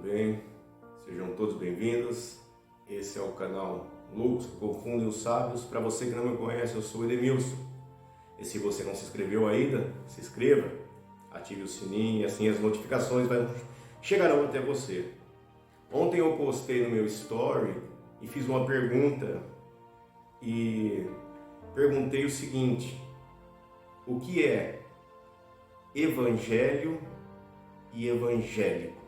bem? Sejam todos bem-vindos. Esse é o canal Loucos que Confundem os Sábios. Para você que não me conhece, eu sou o Edemilson. E se você não se inscreveu ainda, se inscreva, ative o sininho e assim as notificações chegarão até você. Ontem eu postei no meu story e fiz uma pergunta e perguntei o seguinte: o que é evangelho e evangélico?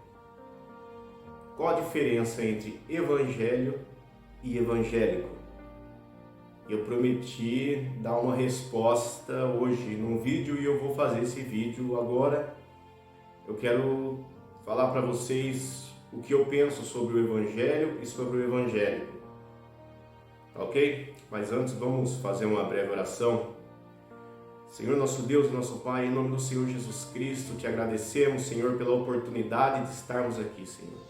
Qual a diferença entre evangelho e evangélico? Eu prometi dar uma resposta hoje num vídeo e eu vou fazer esse vídeo agora. Eu quero falar para vocês o que eu penso sobre o evangelho e sobre o evangélico. Ok? Mas antes vamos fazer uma breve oração. Senhor nosso Deus e nosso Pai, em nome do Senhor Jesus Cristo, te agradecemos, Senhor, pela oportunidade de estarmos aqui, Senhor.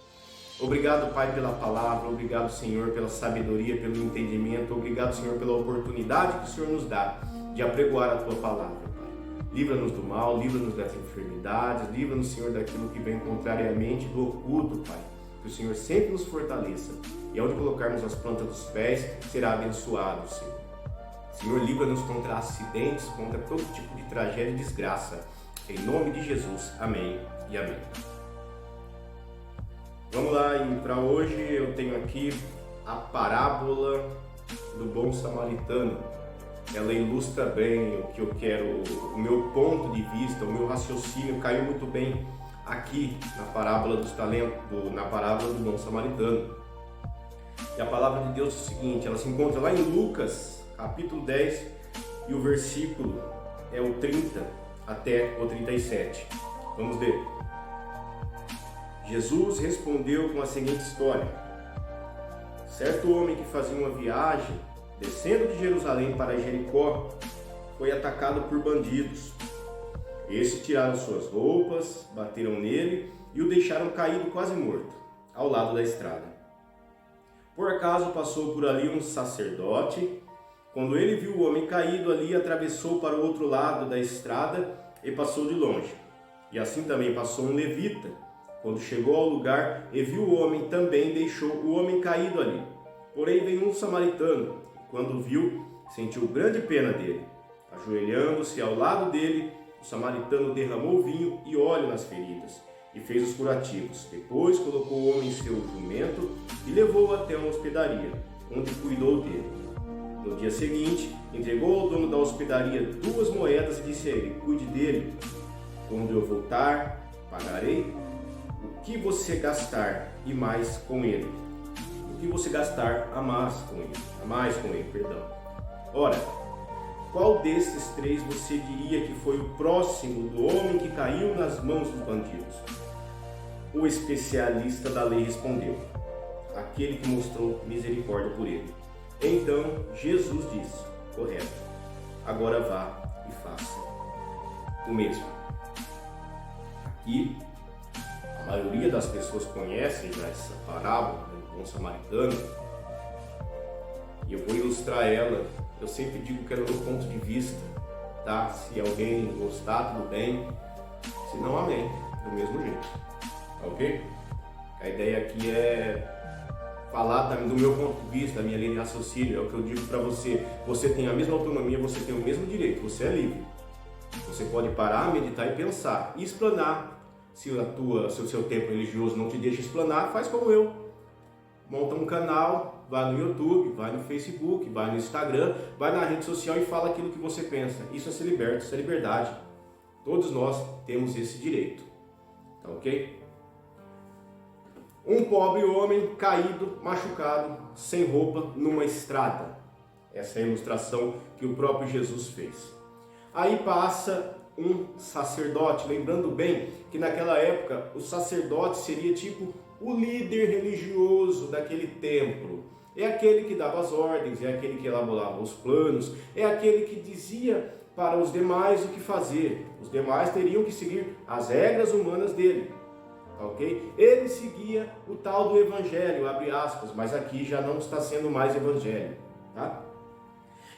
Obrigado, Pai, pela palavra, obrigado, Senhor, pela sabedoria, pelo entendimento, obrigado, Senhor, pela oportunidade que o Senhor nos dá de apregoar a Tua palavra, Pai. Livra-nos do mal, livra-nos das enfermidades, livra-nos, Senhor, daquilo que vem contrariamente do oculto, Pai. Que o Senhor sempre nos fortaleça e onde colocarmos as plantas dos pés, será abençoado, Senhor. Senhor, livra-nos contra acidentes, contra todo tipo de tragédia e desgraça. Em nome de Jesus, amém e amém. Vamos lá, e para hoje eu tenho aqui a parábola do bom samaritano. Ela ilustra bem o que eu quero, o meu ponto de vista, o meu raciocínio caiu muito bem aqui na parábola dos talentos, na parábola do bom samaritano. E a palavra de Deus é o seguinte, ela se encontra lá em Lucas, capítulo 10, e o versículo é o 30 até o 37. Vamos ver. Jesus respondeu com a seguinte história: certo homem que fazia uma viagem, descendo de Jerusalém para Jericó, foi atacado por bandidos. Esses tiraram suas roupas, bateram nele e o deixaram caído quase morto, ao lado da estrada. Por acaso passou por ali um sacerdote. Quando ele viu o homem caído ali, atravessou para o outro lado da estrada e passou de longe. E assim também passou um levita. Quando chegou ao lugar e viu o homem, também deixou o homem caído ali. Porém veio um samaritano, e quando viu, sentiu grande pena dele. Ajoelhando-se ao lado dele, o samaritano derramou vinho e óleo nas feridas, e fez os curativos. Depois colocou o homem em seu jumento e levou-o até uma hospedaria, onde cuidou dele. No dia seguinte, entregou ao dono da hospedaria 2 moedas e disse a ele: cuide dele. Quando eu voltar, pagarei o que você gastar e mais com ele. O que você gastar a mais com ele, perdão. Ora, qual desses 3 você diria que foi o próximo do homem que caiu nas mãos dos bandidos? O especialista da lei respondeu: aquele que mostrou misericórdia por ele. Então Jesus disse: correto, agora vá e faça o mesmo. Aqui, a maioria das pessoas conhecem já essa parábola do bom samaritano, e eu vou ilustrar ela. Eu sempre digo que ela é do ponto de vista, tá? Se alguém gostar, tudo bem, se não, amém, do mesmo jeito, ok? A ideia aqui é falar do meu ponto de vista, da minha linha de raciocínio. É o que eu digo para você: você tem a mesma autonomia, você tem o mesmo direito, você é livre. Você pode parar, meditar e pensar e explanar. Se o seu tempo religioso não te deixa explanar, faz como eu. Monta um canal, vai no YouTube, vai no Facebook, vai no Instagram, vai na rede social e fala aquilo que você pensa. Isso é ser liberto, isso é liberdade. Todos nós temos esse direito. Tá ok? Um pobre homem caído, machucado, sem roupa, numa estrada. Essa é a ilustração que o próprio Jesus fez. Aí passa um sacerdote, lembrando bem que naquela época o sacerdote seria tipo o líder religioso daquele templo. É aquele que dava as ordens, é aquele que elaborava os planos, é aquele que dizia para os demais o que fazer. Os demais teriam que seguir as regras humanas dele. Ok? Ele seguia o tal do evangelho, abre aspas, mas aqui já não está sendo mais evangelho, tá?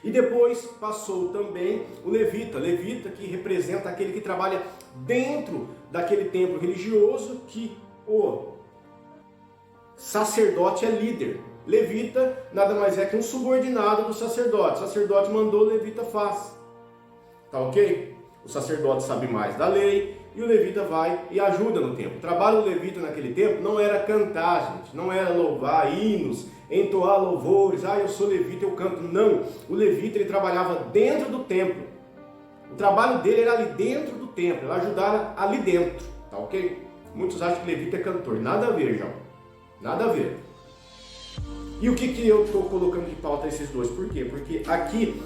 E depois passou também o levita que representa aquele que trabalha dentro daquele templo religioso que o sacerdote é líder. Levita nada mais é que um subordinado do sacerdote. O sacerdote mandou, o levita faz. Tá ok? O sacerdote sabe mais da lei e o levita vai e ajuda no templo. O trabalho do levita naquele tempo não era cantar, gente, não era louvar hinos, entoar louvores, eu sou levita, eu canto. Não, o levita ele trabalhava dentro do templo. O trabalho dele era ali dentro do templo, ele ajudava ali dentro, tá ok? Muitos acham que levita é cantor, nada a ver, João, nada a ver. E o que eu estou colocando de pauta esses dois? Por quê? Porque aqui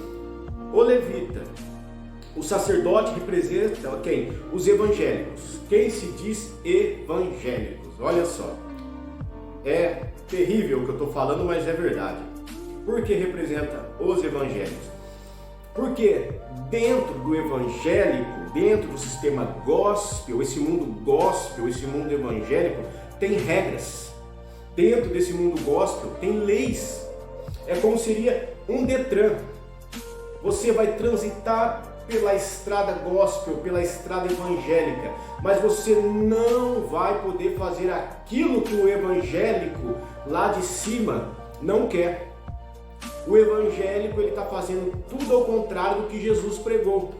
o levita, o sacerdote representa quem? Os evangélicos. Quem se diz evangélicos? Olha só. É terrível o que eu estou falando, mas é verdade. Por que representa os evangélicos? Porque dentro do evangélico, dentro do sistema gospel, esse mundo gospel, esse mundo evangélico, tem regras. Dentro desse mundo gospel tem leis. É como seria um Detran. Você vai transitar pela estrada gospel, pela estrada evangélica, mas você não vai poder fazer aquilo que o evangélico lá de cima não quer. O evangélico ele está fazendo tudo ao contrário do que Jesus pregou.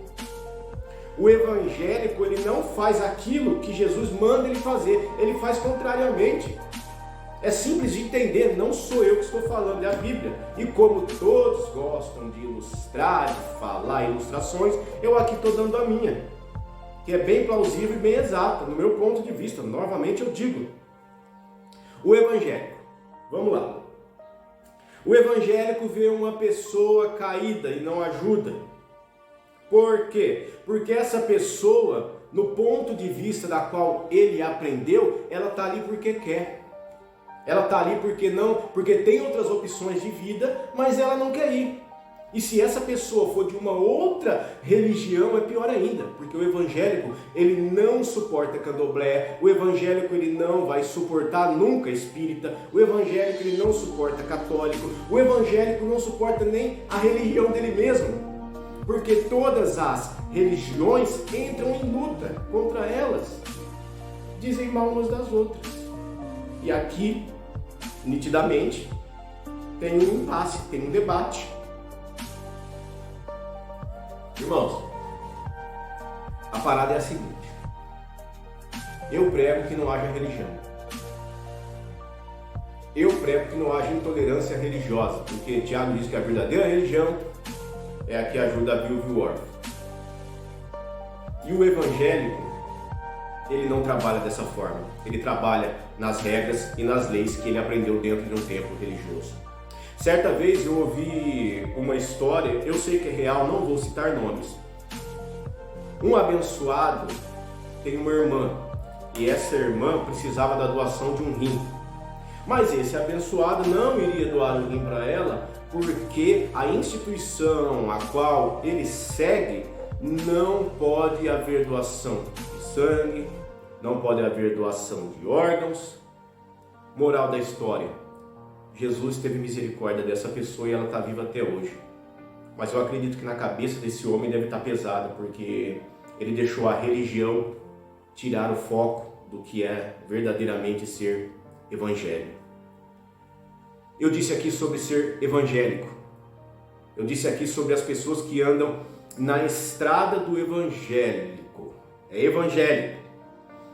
O evangélico ele não faz aquilo que Jesus manda ele fazer, ele faz contrariamente. É simples de entender, não sou eu que estou falando, é a Bíblia. E como todos gostam de ilustrar, de falar ilustrações, eu aqui estou dando a minha, que é bem plausível e bem exata, no meu ponto de vista. Novamente eu digo, o evangélico, vamos lá. O evangélico vê uma pessoa caída e não ajuda. Por quê? Porque essa pessoa, no ponto de vista da qual ele aprendeu, ela está ali porque quer. Ela está ali porque tem outras opções de vida, mas ela não quer ir. E se essa pessoa for de uma outra religião, é pior ainda, porque o evangélico ele não suporta candomblé, o evangélico ele não vai suportar nunca espírita, o evangélico ele não suporta católico, o evangélico não suporta nem a religião dele mesmo, porque todas as religiões entram em luta contra elas, dizem mal umas das outras. E aqui, nitidamente, tem um impasse, tem um debate. Irmãos, a parada é a seguinte: eu prego que não haja religião. Eu prego que não haja intolerância religiosa, porque Tiago diz que a verdadeira religião é a que ajuda a viúva e o órfão. E o evangélico, ele não trabalha dessa forma. Ele trabalha nas regras e nas leis que ele aprendeu dentro de um templo religioso. Certa vez eu ouvi uma história, eu sei que é real, não vou citar nomes. Um abençoado tem uma irmã, e essa irmã precisava da doação de um rim. Mas esse abençoado não iria doar um rim para ela, porque a instituição a qual ele segue não pode haver doação de sangue, não pode haver doação de órgãos. Moral da história: Jesus teve misericórdia dessa pessoa e ela está viva até hoje. Mas eu acredito que na cabeça desse homem deve estar pesado, porque ele deixou a religião tirar o foco do que é verdadeiramente ser evangélico. Eu disse aqui sobre ser evangélico. Eu disse aqui sobre as pessoas que andam na estrada do evangélico. É evangélico.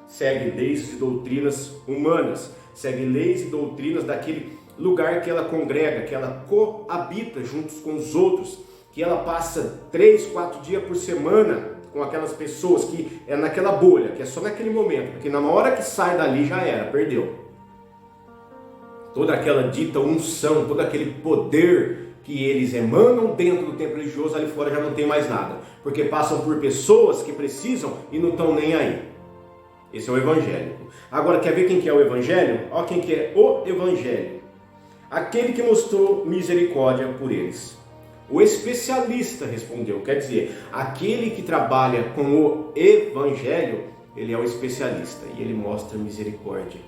Segue leis e doutrinas humanas. Segue leis e doutrinas daquele lugar que ela congrega, que ela coabita juntos com os outros, que ela passa 3, 4 dias por semana com aquelas pessoas, que é naquela bolha, que é só naquele momento, porque na hora que sai dali já era, perdeu. Toda aquela dita unção, todo aquele poder que eles emanam dentro do templo religioso, ali fora já não tem mais nada, porque passam por pessoas que precisam e não estão nem aí. Esse é o evangélico. Agora, quer ver quem que é o evangelho? Olha quem que é o evangelho. Aquele que mostrou misericórdia por eles. O especialista respondeu, quer dizer, aquele que trabalha com o evangelho, ele é o especialista e ele mostra misericórdia.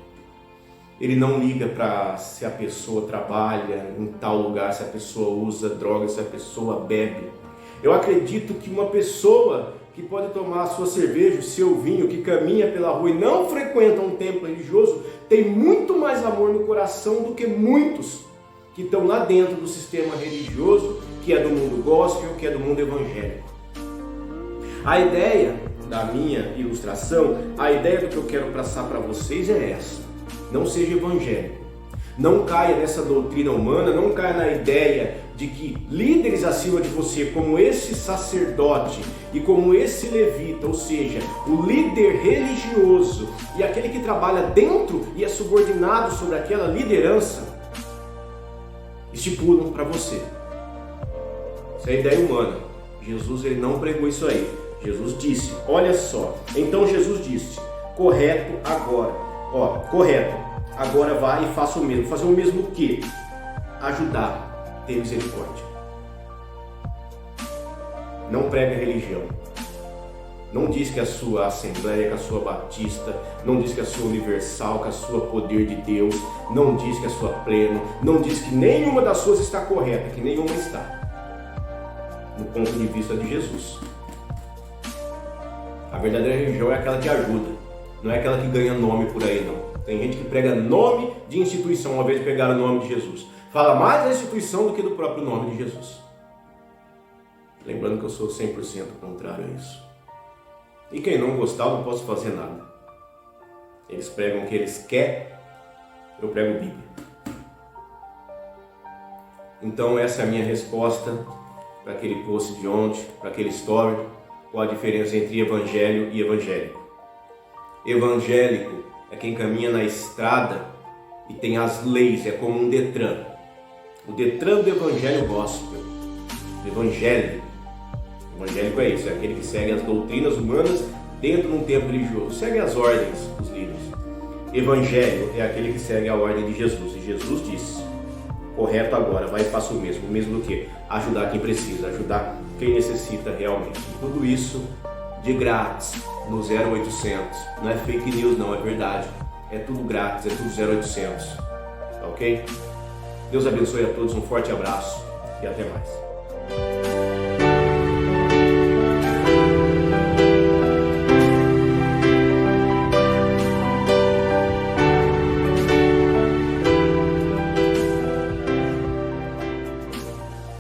Ele não liga para se a pessoa trabalha em tal lugar, se a pessoa usa drogas, se a pessoa bebe. Eu acredito que uma pessoa que pode tomar a sua cerveja, o seu vinho, que caminha pela rua e não frequenta um templo religioso, tem muito mais amor no coração do que muitos que estão lá dentro do sistema religioso, que é do mundo gospel, que é do mundo evangélico. A ideia da minha ilustração, a ideia do que eu quero passar para vocês é essa: não seja evangélico, não caia nessa doutrina humana, não caia na ideia de que líderes acima de você, como esse sacerdote e como esse levita, ou seja, o líder religioso e aquele que trabalha dentro e é subordinado sobre aquela liderança, estipulam para você. Isso é ideia humana. Jesus, ele não pregou isso aí. Jesus disse, olha só, então Jesus disse, correto agora, correto, agora vai e faça o mesmo. Fazer o mesmo o quê? Ajudar, ter misericórdia. Não prega religião. Não diz que a sua Assembleia, que a sua Batista, não diz que a sua Universal, que a sua Poder de Deus, não diz que a sua Pleno, não diz que nenhuma das suas está correta, que nenhuma está, no ponto de vista de Jesus. A verdadeira religião é aquela que ajuda, não é aquela que ganha nome por aí, não. Tem gente que prega nome de instituição, ao invés de pegar o nome de Jesus. Fala mais da instituição do que do próprio nome de Jesus. Lembrando que eu sou 100% contrário a isso. E quem não gostar, eu não posso fazer nada. Eles pregam o que eles querem, eu prego Bíblia. Então essa é a minha resposta para aquele post de ontem, para aquele story. Qual a diferença entre evangelho e evangélico? Evangélico é quem caminha na estrada e tem as leis, é como um Detran. O Detran do evangelho gospel. Evangélico é isso, é aquele que segue as doutrinas humanas dentro de um tempo religioso, segue as ordens dos líderes. Evangelho é aquele que segue a ordem de Jesus, e Jesus disse, correto agora, vai e faça o mesmo do que? Ajudar quem precisa, ajudar quem necessita realmente. E tudo isso de grátis, no 0800, não é fake news não, é verdade, é tudo grátis, é tudo 0800, ok? Deus abençoe a todos, um forte abraço e até mais.